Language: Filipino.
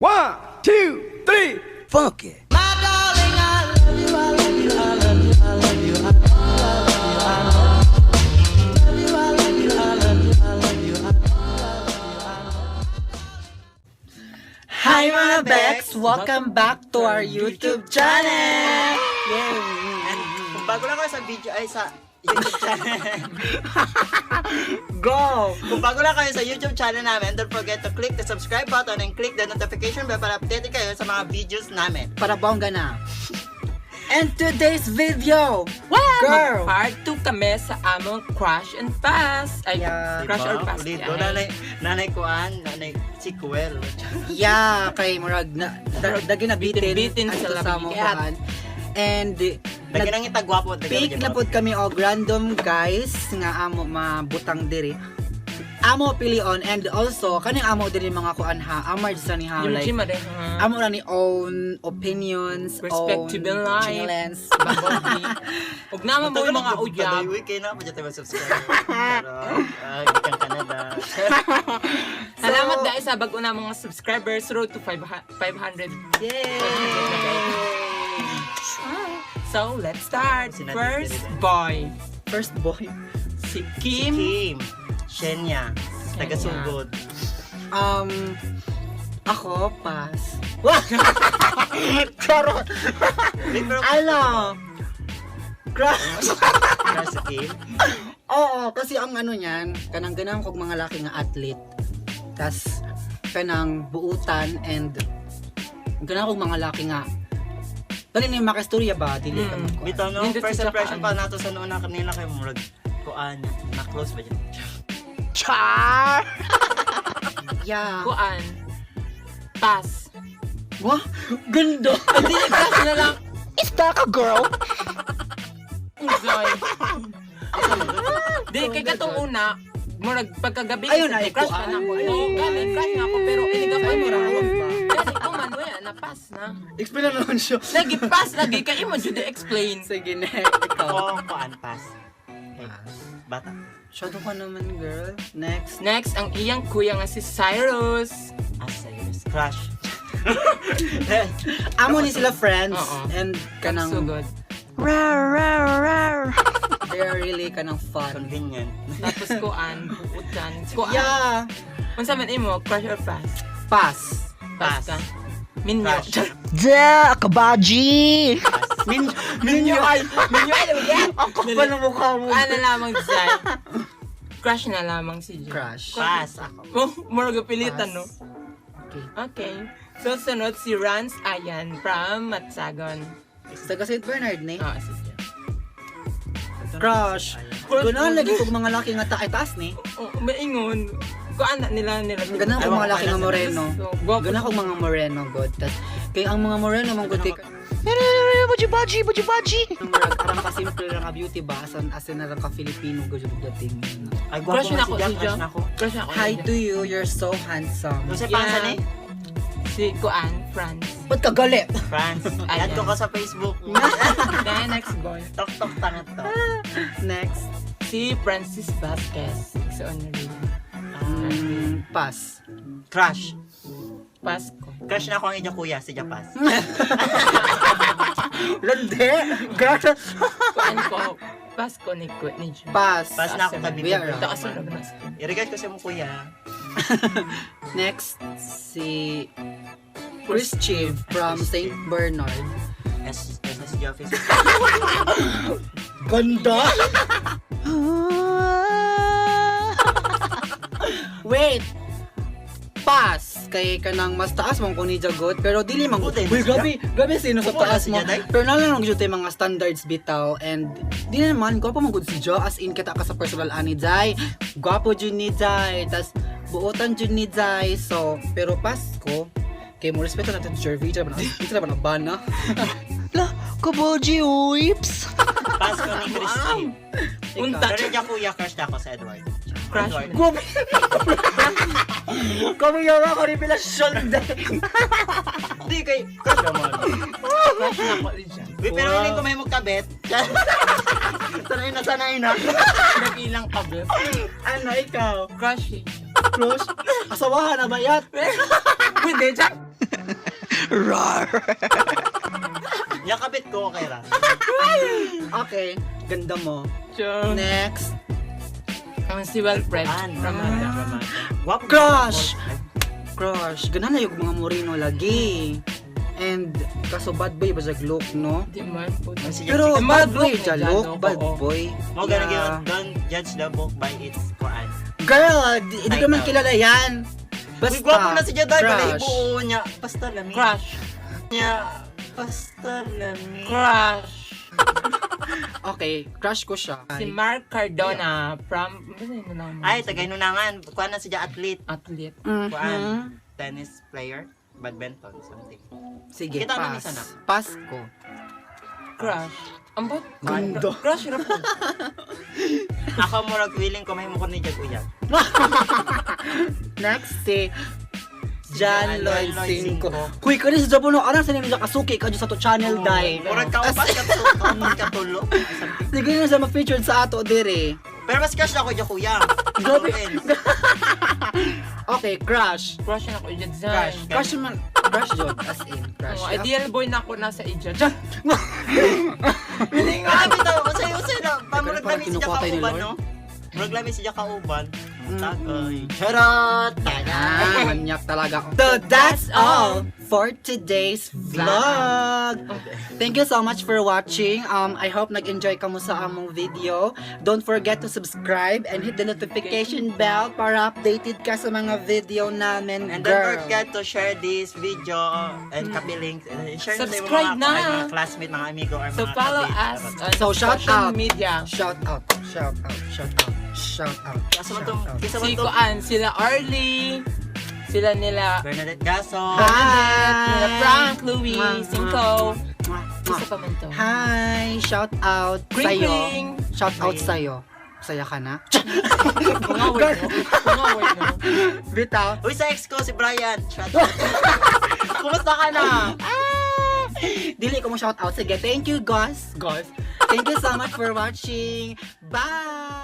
One, two, three, funky. Hi mga Bex! Welcome back to our YouTube channel! Yay! And kung bago lang kayo sa video ay sa YouTube channel. Go! Kung bago lang kayo sa YouTube channel namin, don't forget to click the subscribe button and click the notification bell para update kayo sa mga videos namin. Para bongga na! And today's video! Wow! Girl! Part 2 kami sa among Crush and Pass. Ay, Yeah. Crush or Pass. Dito, Ay. nanay Kuan, nanay Sequel. Yeah! Kay Murag na dagi na Bitin ang sa ito labi. mukuhan. And Lagi nang itagwapo. pick na pod kami og random guys nga amo mabutang diri. Amo pilion and also kaning amo diri mga kuan ha. Amar sa ni ha Yung like gym rin. amo ra ni own opinions, Perspective in own life. channels. Huwag naman mo yung mga uyab. Uy, kayo na po dyan tayo subscribe. Pero, ikang Canada. Salamat dahil sa bago na mga subscribers. Road to 500. Yay! So, let's start. Sinabi First din. boy. First boy. Si Kim. Kim. Shenya. Taga-sugod. Ako pass. Charot! Pero, Ano? Crush. para sa Kim. Oo, kasi ang ano niyan, kanang ganang kog mga laki nga athlete. Tas kanang buutan and ganang kog mga laki nga. Dali ni makastorya ba dili ka Mm. magkuhan. Bitaw no, Hindi first sila impression kaan. pa nato sa noon na kanila kay murag kuan na close ba dyan? Char. Yeah. Kuan. Pass. Wah, ganda. Hindi, pass na lang. Is that a girl? Enjoy. Di, kay katong una, murag pagkagabi Ayun, kasi ay, crush kuan. ka na ako. Oo, galing, crush na ako, pero iligaw Ay, pa mo marawag ba? Kasi kung man, wala, na-pass na. Explain na naman siya. Lagi pass, lagi kayo mo dyan explain. Sige, next. Ikaw. Oo, kuan pass. Okay. Bata. Shadow ka naman, girl. Next. Next, ang iyang kuya nga si Cyrus. Asayos. Crush. Amo ni sila friends Oo. and kanang Sugod. they are really kanang fun. Convenient. Tapos kuan, buutan. Kuan. Yeah. Kung sa man imo, crush or pass? Pass. Pass Pass. ka. Minyo. Crush. Ja, kabaji. Minyo ay yan. Ako pa ng mukha mo. Ano lamang Jai? Crush na lamang si Jai. Crush. Pass ako. Oh, murag pilitan, no? Okay. Okay. So, sunod si Rance Ayan from Matsagon. Taga St. Bernard ni. Oh, si Jai. Crush. Kunan lagi kog mga laki nga taas ni. Oh, maingon. Kung anak nila. Ganang kog mga laki nga moreno. So, gwapo. Ganang kog mga moreno god. Tas kay ang mga moreno mong gutik. Baji. Parang ka-simple lang nga beauty ba asan na lang ka Filipino gud yung dating. Ay, gwapo Crush na na si ako, Jack. si Crush Jack. na ako. Crush ako. Hi to you, you're so handsome. Kung sa Yeah. pansa ni? Si Kuan, France. Ba't ka galit? France. Ayan. Add ko ka sa Facebook. Then, next boy. Tok-tok tangat to. Next. Si Francis Vasquez. So, ano rin? Pass. Crush. Pasko. Crush na ako ang inyong kuya, si Japas. Lande. Girl. Kuan ko. Pasko ni Jai. Pass. Pass na ako kay We are Bibi. out. Taas na naman. I-regard ko sa mo kuya. Next, si Chris Chiv from St. Bernard. SSG office. Ganda! Wait! Pass! Kay kanang mas taas mong kung ni Jagot, pero dili man Buti, Uy, siya. grabe sino sa Upo na taas si mo. Jaday. Pero nalang nang yung mga standards bitaw, and di naman, gwapo mong good si Jo, as in kita ka sa personal ani Jai. Gwapo dyan ni Jai, tas buotan dyan ni Jai, so, pero pass ko, kay mo respeto natin si Jervy, ito na ba na bana? La, kaboji whips! Pass ko ni Chris Chief. Unta. Pero yung kuya, crush na ako sa Edward. Crush Edward. mo. Grabe! Kami yung ako ni Pilasyon Di kay... Crush naman. Crush na ako rin siya. Uy, pero hindi ko may magkabit. Sanay na. Nag-ilang kabit. Ano, ikaw? Crush eh. Crush? Asawahan na ba yan? Pwede, Jack. Rar. Yakapit ko, okay ra. Okay, ganda mo. Sure. Next. Ang si Wilfred. Ramada. Guwapo. Crush! Crush. Ganahan na yung mga moreno lagi. And, kaso bad boy ba siya look, no? Di man po. Pero Ang bad bad boy look siya niya, look, no? bad Oo. boy. Mo ganun Yeah. yun, don't judge the book by its Quran. Girl, hindi ko man kilala yan. Basta, Uy, gwapo na si Jaday, balay crush. buo niya. Basta lami. Crush. Niya. Basta lami. Crush. Okay, crush ko siya. Si Mark Cardona from... Ano yun na naman? Ay, tagay nunangan. Kuha na siya athlete. Athlete. Mhm. Kuan. Tennis player. Badminton, something. Sige, Kita na pass. isa na. Pass ko. Crush. Ambot. Ganda. Crush ra po. Ako murag willing ko mahimo ko ni Jag Uyag. Next, si John Lloyd Lloyd Cinco. Cinco. Kuy, kani sa Japono, anak sa nila kasuki ka dyan sa to channel, day. Murag kaupas ka to. Katulo. Something. Sige na sa ma-featured sa ato, dire. Pero mas crush ako Jag Uyag. Grabe. Okay, crush. Crush na ako dyan. Crush. Crush man. Crush jod, as in, crush. Oh, ideal boy na ako nasa ija. Grabe to. Usay na. Pamurag Parang lami si kinukuha tayo ni Kauban, Lord. no? Murag lami si Kauban. Tagay. Charot! Ah, manyak talaga. So that's all for today's vlog. Thank you so much for watching. I hope nag-enjoy ka mo sa among video. Don't forget to subscribe and hit the notification bell para updated ka sa mga video namin, And don't girl. forget to share this video and copy links. And share na sa Subscribe mga, na. mga classmate, mga amigo, or So mga follow kabit. us on So, shout social out. media. Shout out, shout out, shout out, shout out, Kasa man tong, shout out. kisa man Si tong Kuan, sila Arlie, sila nila Bernadette Gaso. nila Frank, Louis, Mwah, Cinco. mwah, Isa mwah. pa man to. Hi! Shout out Kring, sa'yo. kring. Shout out Hi. sa'yo. Saya ka na? Pungaway no? Pungaway no? Bitaw. Uy, sa ex ko, si Brian. Shout out. Kumusta ka na? Dili ko mo shout out. Sige, thank you guys. Guys. Thank you so much for watching. Bye!